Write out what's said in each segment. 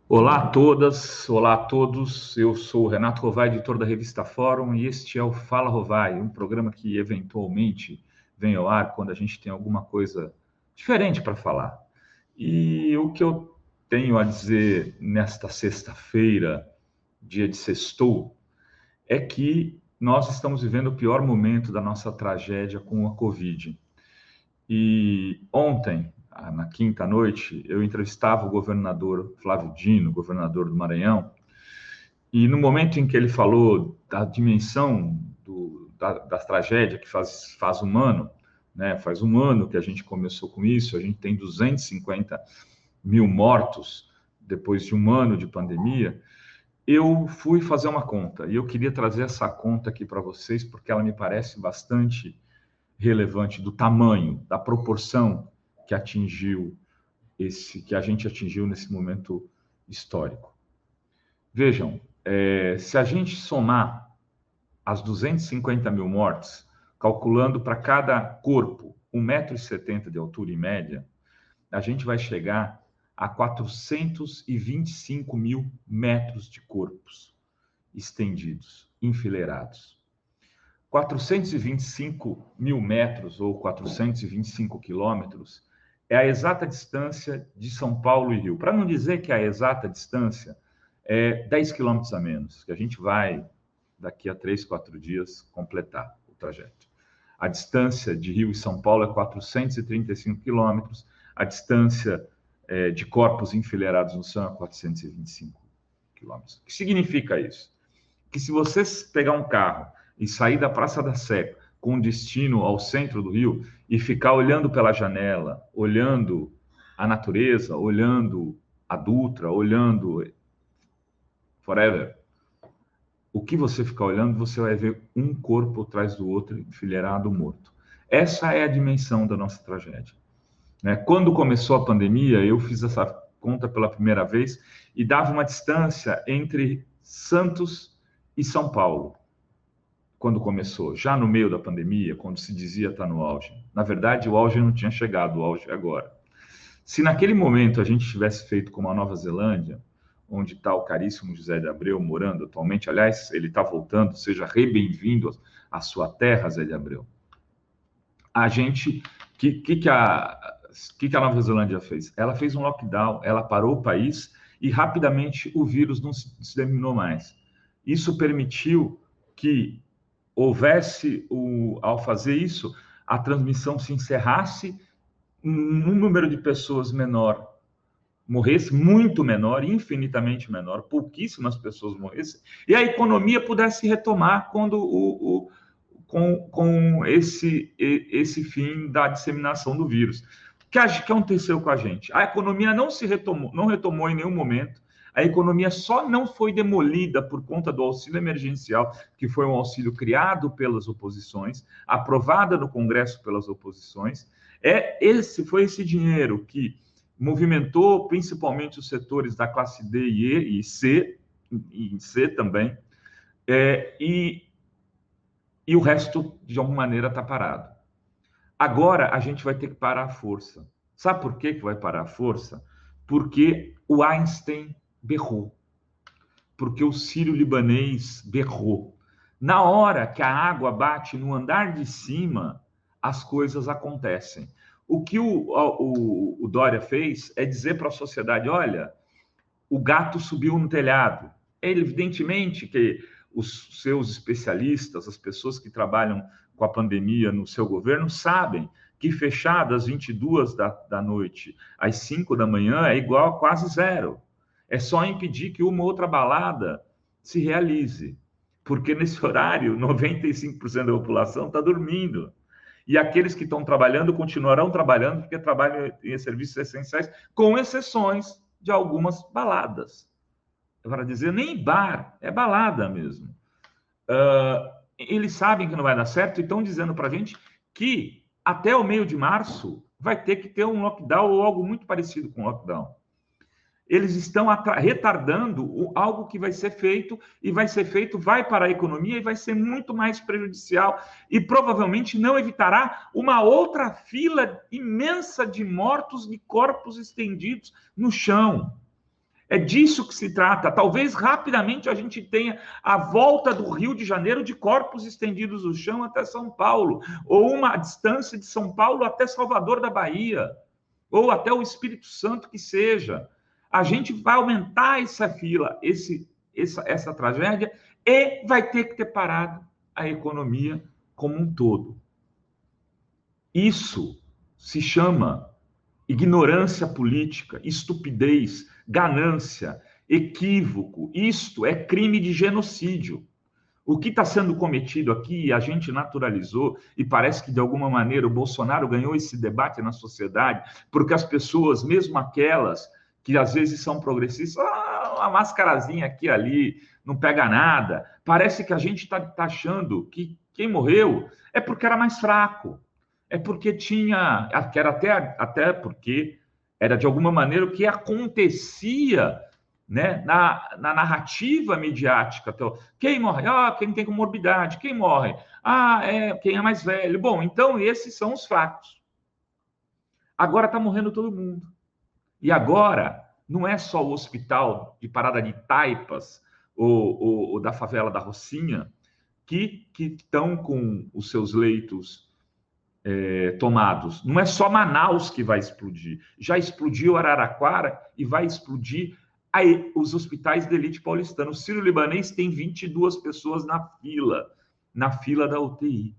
Olá a todas, olá a todos. Eu sou o Renato Rovai, editor da revista Fórum, e este é o Fala Rovai, um programa que eventualmente vem ao ar quando a gente tem alguma coisa diferente para falar. E o que eu tenho a dizer nesta sexta-feira, dia de sextou, é que nós estamos vivendo o pior momento da nossa tragédia com a Covid. E ontem, na quinta noite, eu entrevistava o governador Flávio Dino, governador do Maranhão, e no momento em que ele falou da dimensão da tragédia que faz um ano, né? Faz um ano que a gente começou com isso, a gente tem 250 mil mortos depois de um ano de pandemia. Eu fui fazer uma conta e eu queria trazer essa conta aqui para vocês porque ela me parece bastante relevante do tamanho, da proporção que que a gente atingiu nesse momento histórico. Vejam, se a gente somar as 250 mil mortes, calculando para cada corpo 1,70 m de altura em média, a gente vai chegar a 425 mil metros de corpos estendidos, enfileirados. 425 mil metros ou 425 quilômetros é a exata distância de São Paulo e Rio. Para não dizer que a exata distância é 10 quilômetros a menos, que a gente vai, daqui a 3, 4 dias, completar o trajeto. A distância de Rio e São Paulo é 435 quilômetros, a distância de corpos enfileirados no chão é 425 quilômetros. O que significa isso? Que se você pegar um carro e sair da Praça da Sé com destino ao centro do Rio e ficar olhando pela janela, olhando a natureza, olhando a Dutra, olhando forever, o que você ficar olhando, você vai ver um corpo atrás do outro, enfileirado, morto. Essa é a dimensão da nossa tragédia. Quando começou a pandemia, eu fiz essa conta pela primeira vez e dava uma distância entre Santos e São Paulo, quando começou, já no meio da pandemia, quando se dizia estar no auge. Na verdade, o auge não tinha chegado, o auge é agora. Se naquele momento a gente tivesse feito como a Nova Zelândia, onde está o caríssimo José de Abreu morando atualmente, aliás, ele está voltando, seja bem-vindo à sua terra, Zé de Abreu. A gente, que a Nova Zelândia fez? Ela fez um lockdown, ela parou o país e rapidamente o vírus não se disseminou mais. Isso permitiu que houvesse, ao fazer isso, a transmissão se encerrasse, um número de pessoas menor morresse, muito menor, infinitamente menor, pouquíssimas pessoas morressem, e a economia pudesse retomar quando com esse fim da disseminação do vírus. O que aconteceu com a gente? A economia não retomou em nenhum momento. A economia só não foi demolida por conta do auxílio emergencial, que foi um auxílio criado pelas oposições, aprovado no Congresso pelas oposições. Foi esse dinheiro que movimentou principalmente os setores da classe D e C, e C também, e o resto, de alguma maneira, está parado. Agora, a gente vai ter que parar a força. Sabe por que vai parar a força? Porque o Einstein berrou. Porque o sírio-libanês berrou. Na hora que a água bate no andar de cima, as coisas acontecem. O que o Dória fez é dizer para a sociedade, olha, o gato subiu no telhado. É evidentemente que os seus especialistas, as pessoas que trabalham com a pandemia no seu governo, sabem que fechar das 22 da noite às 5 da manhã é igual a quase zero. É só impedir que uma outra balada se realize, porque nesse horário 95% da população está dormindo. E aqueles que estão trabalhando continuarão trabalhando porque trabalham em serviços essenciais, com exceções de algumas baladas. Para dizer, nem bar, é balada mesmo. Eles sabem que não vai dar certo e estão dizendo para a gente que até o meio de março vai ter que ter um lockdown ou algo muito parecido com lockdown. Eles estão retardando algo que vai ser feito e vai ser feito, vai para a economia e vai ser muito mais prejudicial e provavelmente não evitará uma outra fila imensa de mortos, de corpos estendidos no chão. É disso que se trata. Talvez rapidamente a gente tenha a volta do Rio de Janeiro de corpos estendidos no chão até São Paulo, ou uma distância de São Paulo até Salvador da Bahia, ou até o Espírito Santo que seja. A gente vai aumentar essa fila, essa tragédia, e vai ter que ter parado a economia como um todo. Isso se chama ignorância política, estupidez, ganância, equívoco. Isto é crime de genocídio. O que está sendo cometido aqui, a gente naturalizou, e parece que, de alguma maneira, o Bolsonaro ganhou esse debate na sociedade, porque as pessoas, mesmo aquelas que às vezes são progressistas, uma mascarazinha aqui e ali, não pega nada. Parece que a gente está achando que quem morreu é porque era mais fraco, é porque tinha, que era até porque era de alguma maneira o que acontecia, né, na narrativa midiática. Então, quem morre? Quem tem comorbidade. Quem morre? Quem é mais velho. Bom, então esses são os fatos. Agora está morrendo todo mundo. E agora não é só o hospital de Parada de Taipas ou da favela da Rocinha que estão com os seus leitos tomados. Não é só Manaus que vai explodir. Já explodiu Araraquara e vai explodir aí os hospitais de elite paulistana. O Sírio-Libanês tem 22 pessoas na fila da UTI.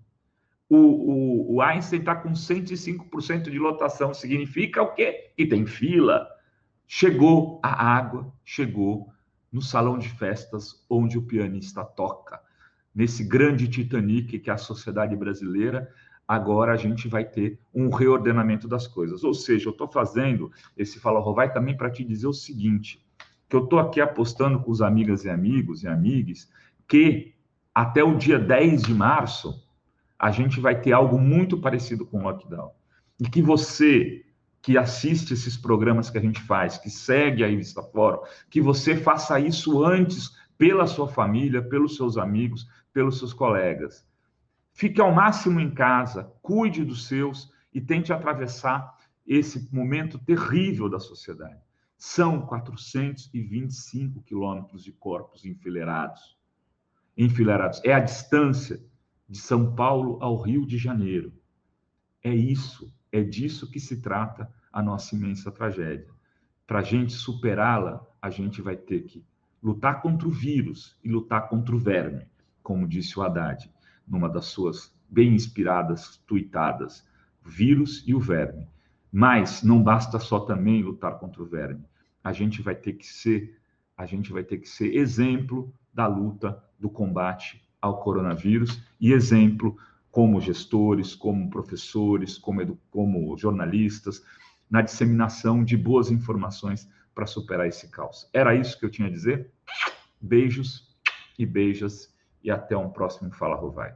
O Einstein está com 105% de lotação. Significa o quê? Que tem fila. Chegou a água, chegou no salão de festas onde o pianista toca. Nesse grande Titanic que é a sociedade brasileira, agora a gente vai ter um reordenamento das coisas. Ou seja, eu estou fazendo esse Fala Rovai também para te dizer o seguinte, que eu estou aqui apostando com os amigas e amigos e amigas que até o dia 10 de março a gente vai ter algo muito parecido com o lockdown. E que você que assiste esses programas que a gente faz, que segue a Revista Fórum, que você faça isso antes pela sua família, pelos seus amigos, pelos seus colegas. Fique ao máximo em casa, cuide dos seus e tente atravessar esse momento terrível da sociedade. São 425 quilômetros de corpos enfileirados. É a distância de São Paulo ao Rio de Janeiro. É disso que se trata a nossa imensa tragédia. Para a gente superá-la, a gente vai ter que lutar contra o vírus e lutar contra o verme, como disse o Haddad, numa das suas bem inspiradas tuitadas, vírus e o verme. Mas não basta só também lutar contra o verme. A gente vai ter que ser exemplo da luta do combate ao coronavírus e exemplo como gestores, como professores, como jornalistas, na disseminação de boas informações para superar esse caos. Era isso que eu tinha a dizer. Beijos e beijas e até um próximo Fala Rovai.